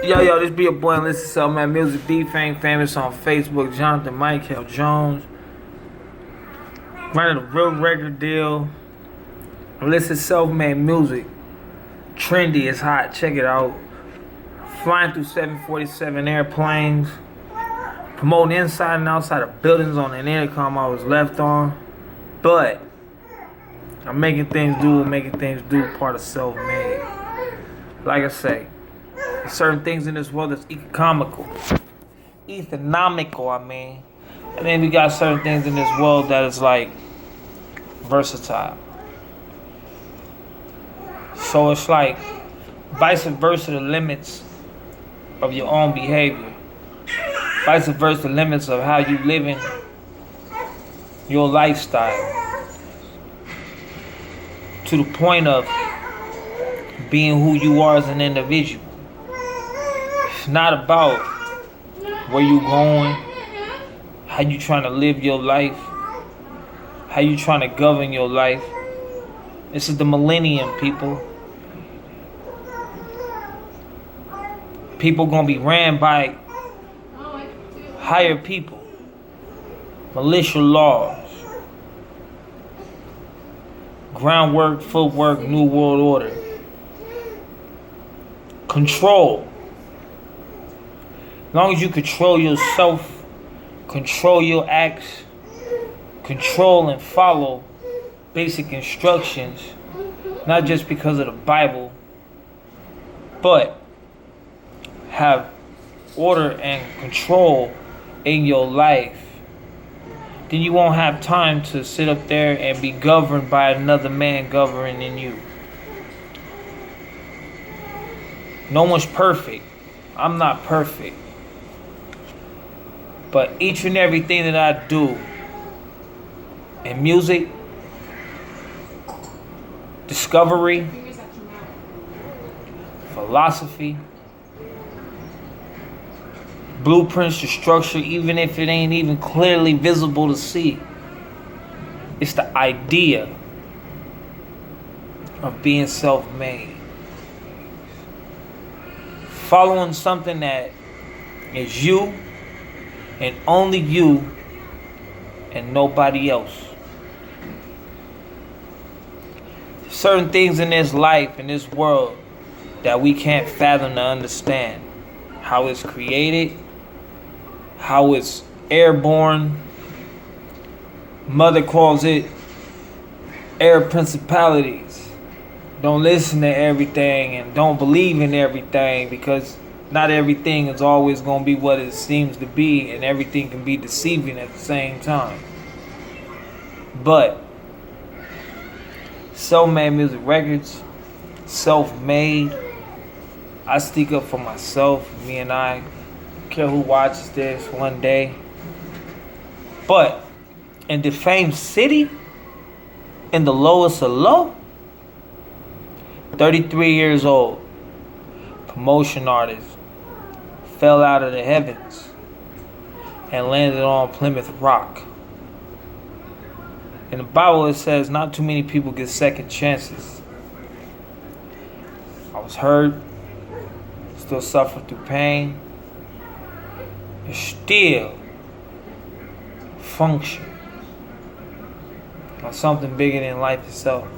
Yo, this be your boy and listen to man music D-Fame famous on Facebook, Jonathon, mykal, Jones. Running a real record deal. Listen self-made music. Trendy, it's hot, check it out. Flying through 747 airplanes. Promoting inside and outside of buildings on an intercom I was left on. But I'm making things do, part of self-made. Like I say, certain things in this world that's economical, and then we got certain things in this world that is like versatile. So it's like vice versa the limits of your own behavior, vice versa the limits of how you living your lifestyle, to the point of being who you are as an individual. It's not about where you going, how you trying to live your life, how you trying to govern your life. This is the millennium, people. People gonna be ran by higher people, militia laws, groundwork, footwork, new world order, control. As long as you control yourself, control your acts, control and follow basic instructions, not just because of the Bible, but have order and control in your life, then you won't have time to sit up there and be governed by another man governing you. No one's perfect. I'm not perfect. But each and everything that I do in music, discovery, philosophy, blueprints to structure, even if it ain't even clearly visible to see, it's the idea of being self-made. Following something that is you and only you and nobody else. Certain things in this life, in this world, that we can't fathom to understand. How it's created, how it's airborne. Mother calls it air principalities. Don't listen to everything and don't believe in everything, because not everything is always going to be what it seems to be, and everything can be deceiving at the same time. But self-made music records, self-made. I speak up for myself, me and I. Don't care who watches this one day. But in the famed city, in the lowest of low, 33 years old, promotion artist, fell out of the heavens and landed on Plymouth Rock. In the Bible it says not too many people get second chances. I was hurt, still suffer through pain, and still function on something bigger than life itself.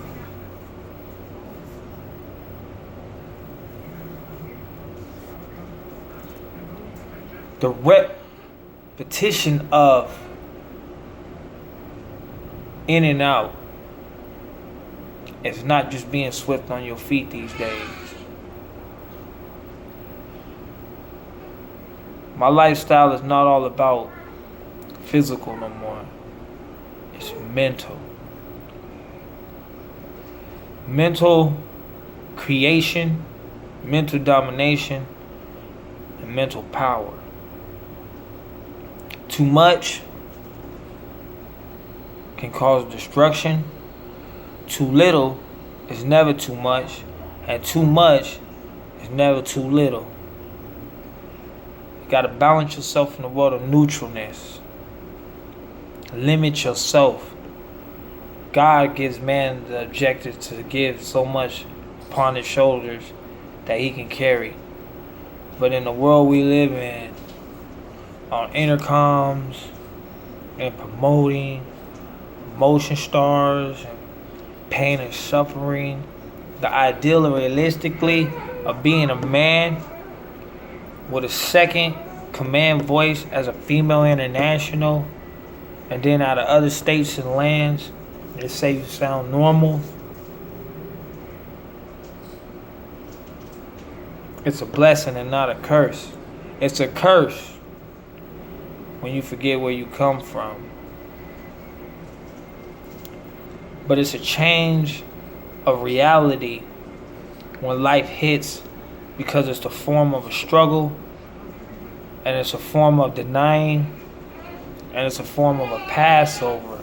The repetition of in and out is not just being swift on your feet these days. My lifestyle is not all about physical no more. It's mental. Mental creation, mental domination, and mental power. Too much can cause destruction. Too little is never too much, and too much is never too little. You gotta balance yourself in the world of neutralness. Limit yourself. God gives man the objective to give so much upon his shoulders that he can carry. But in the world we live in, on intercoms and promoting motion stars and pain and suffering, the ideal realistically of being a man with a second command voice as a female international, and then out of other states and lands, they say you sound normal. It's a blessing and not a curse. It's a curse when you forget where you come from. But it's a change of reality when life hits, because it's the form of a struggle, and it's a form of denying, and it's a form of a Passover.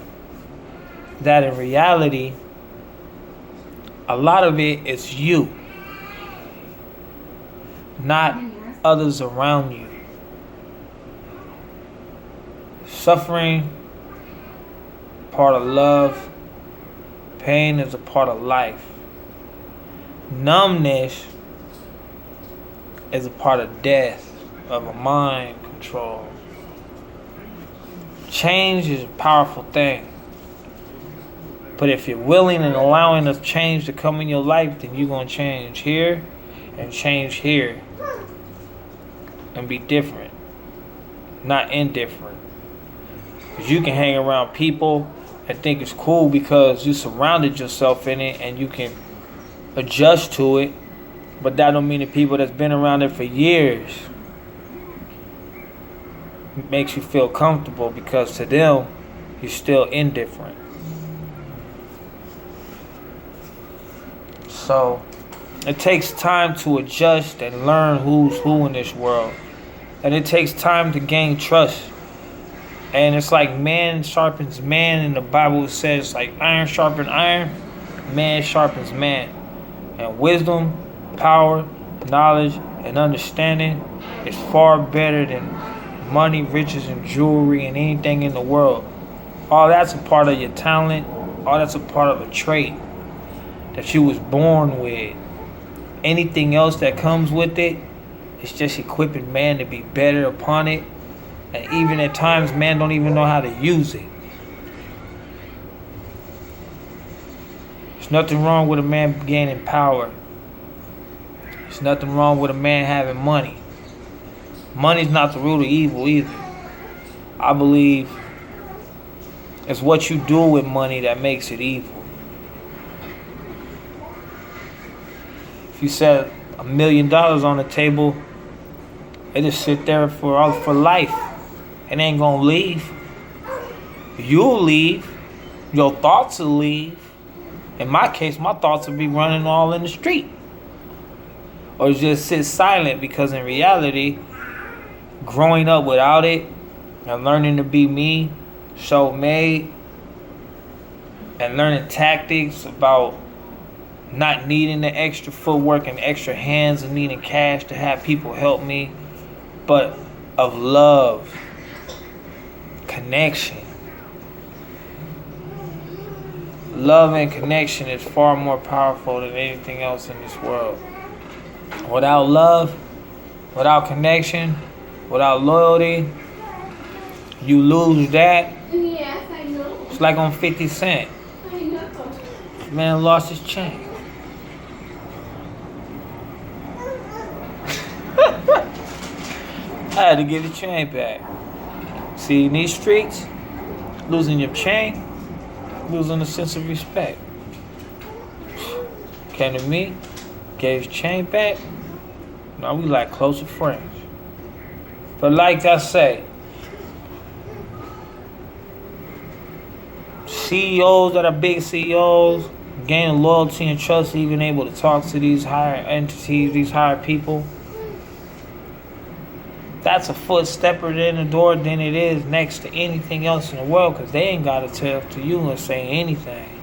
That in reality, a lot of it is you, not others around you. Suffering, part of love. Pain is a part of life. Numbness is a part of death, of a mind control. Change is a powerful thing. But if you're willing and allowing the change to come in your life, then you're going to change here and change here. And be different, not indifferent. Because you can hang around people and think it's cool because you surrounded yourself in it and you can adjust to it. But that don't mean the people that's been around it for years makes you feel comfortable, because to them, you're still indifferent. So it takes time to adjust and learn who's who in this world. And it takes time to gain trust. And it's like man sharpens man. In the Bible it says like iron sharpens iron, man sharpens man. And wisdom, power, knowledge, and understanding is far better than money, riches, and jewelry and anything in the world. All that's a part of your talent. All that's a part of a trait that you was born with. Anything else that comes with it, it's just equipping man to be better upon it. And even at times, man don't even know how to use it. There's nothing wrong with a man gaining power. There's nothing wrong with a man having money. Money's not the root of evil either. I believe it's what you do with money that makes it evil. If you set $1 million on the table, it just sit there for life. It ain't gonna leave. You'll leave. Your thoughts will leave. In my case, my thoughts will be running all in the street. Or just sit silent, because in reality, growing up without it and learning to be me, self-made, and learning tactics about not needing the extra footwork and extra hands and needing cash to have people help me, but of love, connection. Love and connection is far more powerful than anything else in this world. Without love, without connection, without loyalty, you lose that. Yes, I know. It's like on 50 Cent. I know. Man lost his chain. I had to get the chain back. See, in these streets, losing your chain, losing a sense of respect. Came to me, gave his chain back. Now we like closer friends. But like I say, CEOs that are big CEOs, gaining loyalty and trust, even able to talk to these higher entities, these higher people, that's a foot stepper in the door than it is next to anything else in the world, because they ain't got to tell to you and say anything.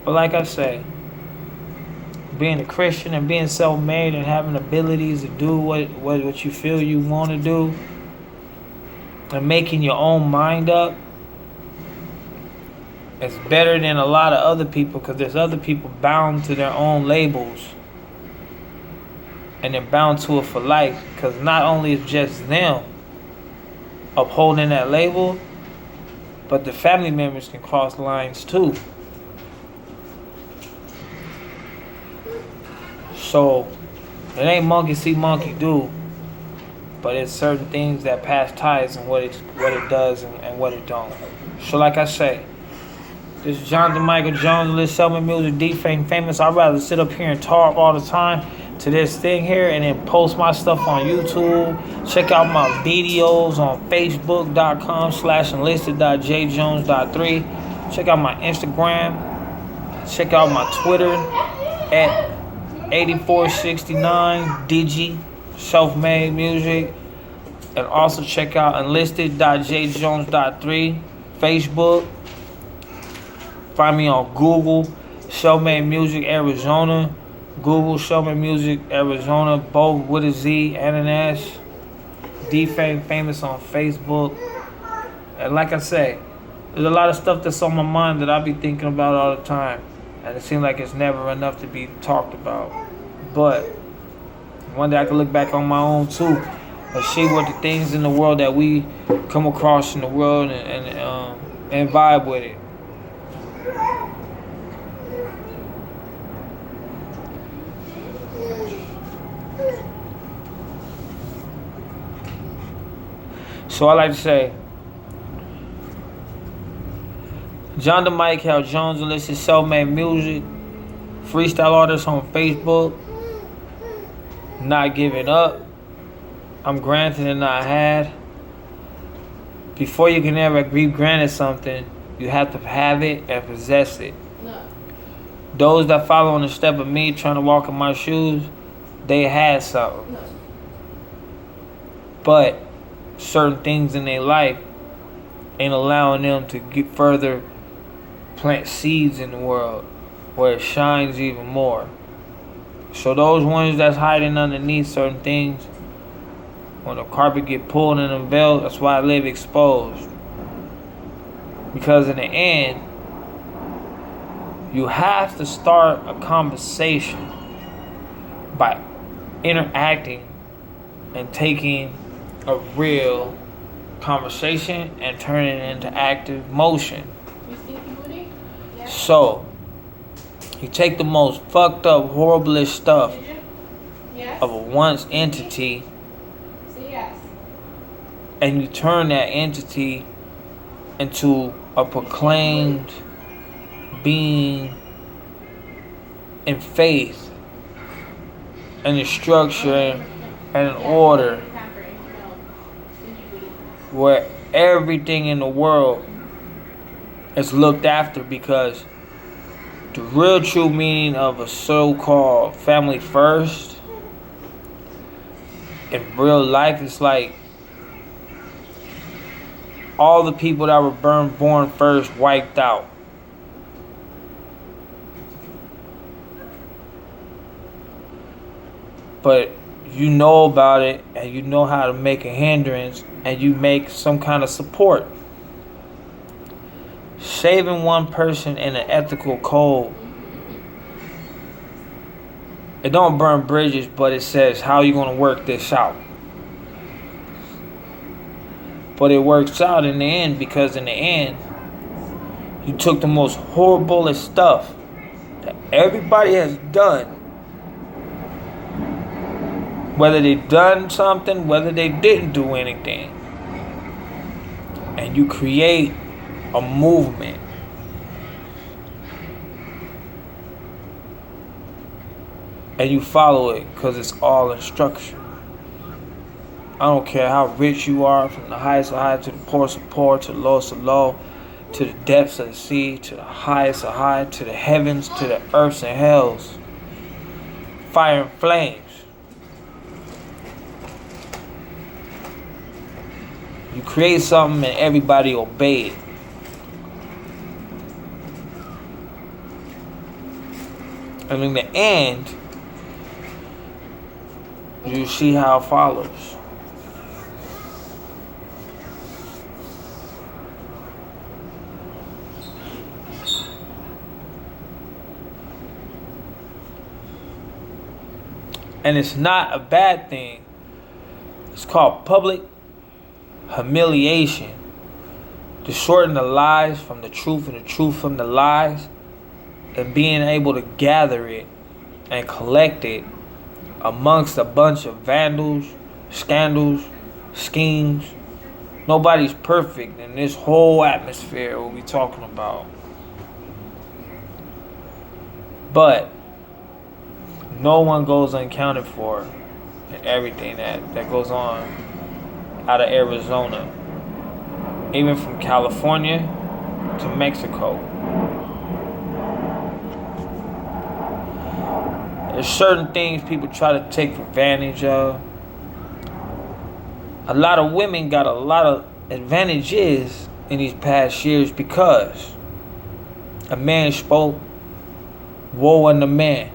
But like I say, being a Christian and being self-made and having abilities to do what you feel you want to do, and making your own mind up, It's better than a lot of other people because there's other people bound to their own labels. And they're bound to it for life because not only is just them upholding that label, but the family members can cross lines too. So it ain't monkey see, monkey do, but it's certain things that pass ties and what it does and what it don't. So like I say, this is Jonathan Michael Jones, Jones SMM Music, D-Fame Famous. I'd rather sit up here and talk all the time to this thing here and then post my stuff on YouTube. Check out my videos on facebook.com/enlisted.jjones.3. Check out my Instagram. Check out my Twitter at 8469 Digi Self-Made Music. And also check out enlisted.jjones.3 Facebook. Find me on Google, Self-Made Music Arizona. Google Self-Made Music Arizona, both with a Z and an S. D-Fame Famous on Facebook. And like I say, there's a lot of stuff that's on my mind that I be thinking about all the time. And it seems like it's never enough to be talked about. But one day I can look back on my own too and see what the things in the world that we come across in the world and vibe with it. So I like to say, Jonathan Michael Jones, Enlisted Self-Made Music, freestyle artist on Facebook, not giving up. I'm granted and not had. Before you can ever be granted something, you have to have it and possess it. No. Those that follow in the step of me trying to walk in my shoes, they had something. No. But certain things in their life ain't allowing them to get further, plant seeds in the world where it shines even more. So those ones that's hiding underneath certain things, when the carpet get pulled and unveiled, that's why I live exposed. Because in the end, you have to start a conversation by interacting and taking a real conversation and turning it into active motion. So, you take the most fucked up, horriblest stuff of a once entity and you turn that entity into a proclaimed being in faith and a structure and an order where everything in the world is looked after, because the real true meaning of a so-called family first in real life is like all the people that were born first wiped out. But you know about it and you know how to make a hindrance and you make some kind of support. Saving one person in an ethical code, it don't burn bridges, but it says how you gonna work this out. But it works out in the end, because in the end, you took the most horriblest stuff that everybody has done. Whether they done something, whether they didn't do anything. And you create a movement. And you follow it because it's all instruction. I don't care how rich you are, from the highest of high to the poorest of poor, to the lowest of low, to the depths of the sea, to the highest of high, to the heavens, to the earths and hells. Fire and flames. You create something and everybody obey it. And in the end, you see how it follows. And it's not a bad thing. It's called public humiliation. To shorten the lies from the truth and the truth from the lies, and being able to gather it and collect it amongst a bunch of vandals, scandals, schemes. Nobody's perfect in this whole atmosphere what we talking about. But no one goes unaccounted for in everything that goes on out of Arizona. Even from California to Mexico. There's certain things people try to take advantage of. A lot of women got a lot of advantages in these past years because a man spoke, woe unto man,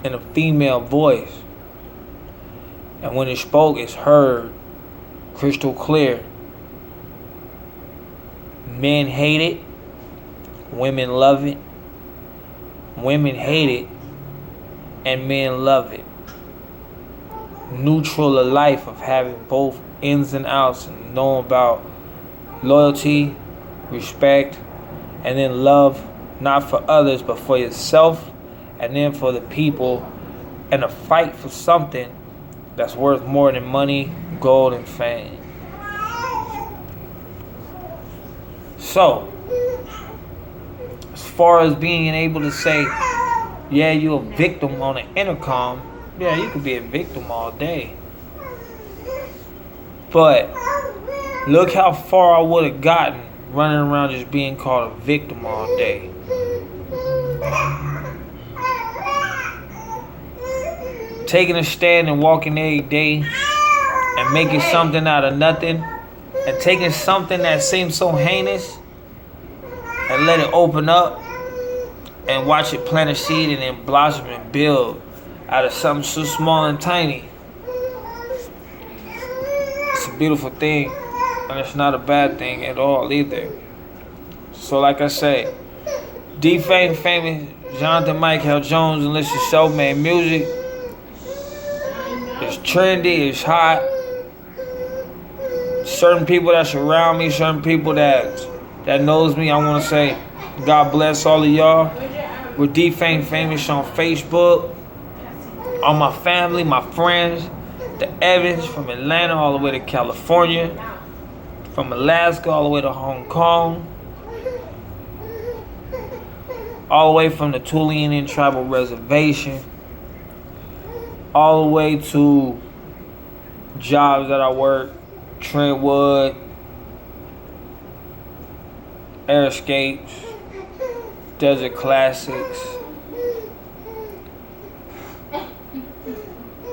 in a female voice. And when it spoke, it's heard crystal clear. Men hate it, women love it. Women hate it, and men love it. Neutral of life of having both ins and outs and knowing about loyalty, respect, and then love, not for others, but for yourself, and then for the people, and a fight for something that's worth more than money, gold, and fame. So, as far as being able to say, yeah, you're a victim on an intercom, yeah, you could be a victim all day. But look how far I would have gotten running around just being called a victim all day. Taking a stand and walking every day and making something out of nothing, and taking something that seems so heinous and let it open up and watch it plant a seed and then blossom and build out of something so small and tiny. It's a beautiful thing, and it's not a bad thing at all either. So like I say, D-Fame famous Jonathon mykal Jones and listen to self-made music. It's trendy, it's hot. Certain people that surround me, certain people that knows me, I want to say God bless all of y'all. We're D-Fame famous on Facebook. All my family, my friends, the Evans from Atlanta all the way to California, from Alaska all the way to Hong Kong, all the way from the Tule Indian Tribal Reservation, all the way to jobs that I work, Trentwood, Airscapes, Desert Classics,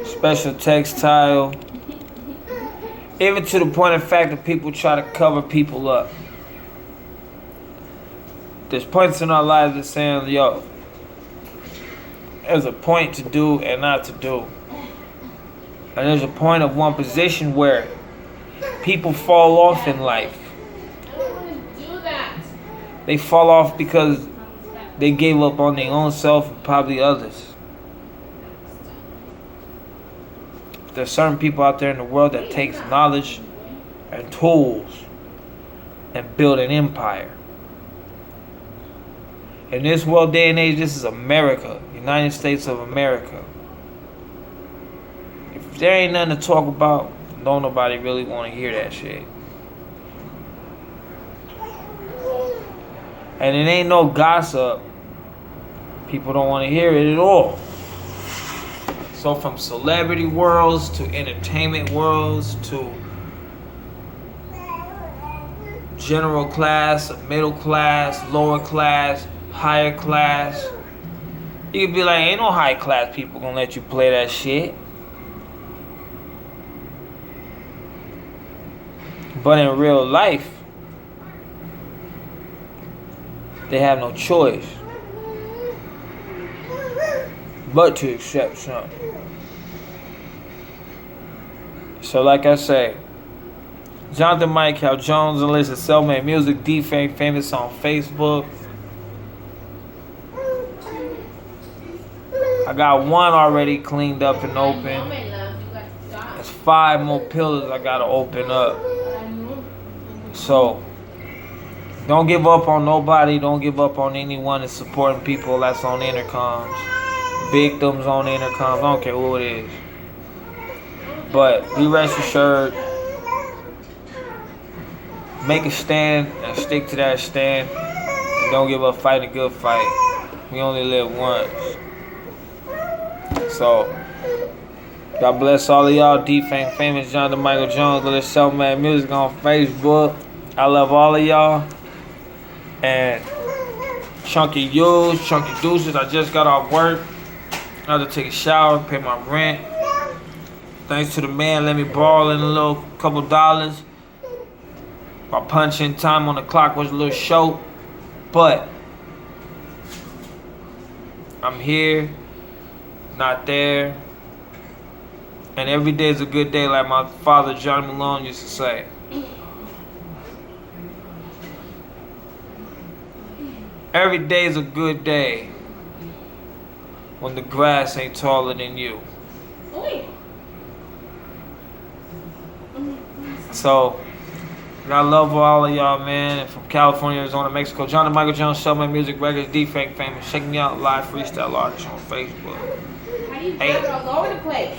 Special Textile, even to the point of fact that people try to cover people up. There's points in our lives that saying, yo, there's a point to do and not to do. And there's a point of one position where people fall off in life. They fall off because they gave up on their own self and probably others. There's certain people out there in the world that takes knowledge and tools and build an empire. In this world day and age, this is America, United States of America. If there ain't nothing to talk about, don't nobody really want to hear that shit. And it ain't no gossip. People don't want to hear it at all. So from celebrity worlds to entertainment worlds to general class, middle class, lower class, higher class. You could be like, ain't no high class people gonna let you play that shit. But in real life, they have no choice but to accept something. So like I say, Jonathon mykal Jones and listen to self-made music, D-Fame famous on Facebook. I got one already cleaned up and open. There's 5 more pillars I gotta open up. So don't give up on nobody. Don't give up on anyone that's supporting people that's on intercoms. Victims on intercoms. I don't care who it is. But be rest assured. Make a stand and stick to that stand. And don't give up fighting a good fight. We only live once. So, God bless all of y'all. D-Fame Famous Jonathon Michael Jones. Little Self-Made Music on Facebook. I love all of y'all. And Chunky U's, Chunky Deuces. I just got off work. I had to take a shower, pay my rent. Thanks to the man, let me borrow in a little couple dollars. My punch-in time on the clock was a little short, but I'm here, not there, and every day is a good day, like my father, Johnny Malone, used to say. Every day is a good day when the grass ain't taller than you. So, I love all of y'all, man. And from California, Arizona, Mexico, Jonathon Michael Jones, Self-Made Music Records, D-Fame Famous. Check me out live, freestyle artist on Facebook. How do you do it all over the place?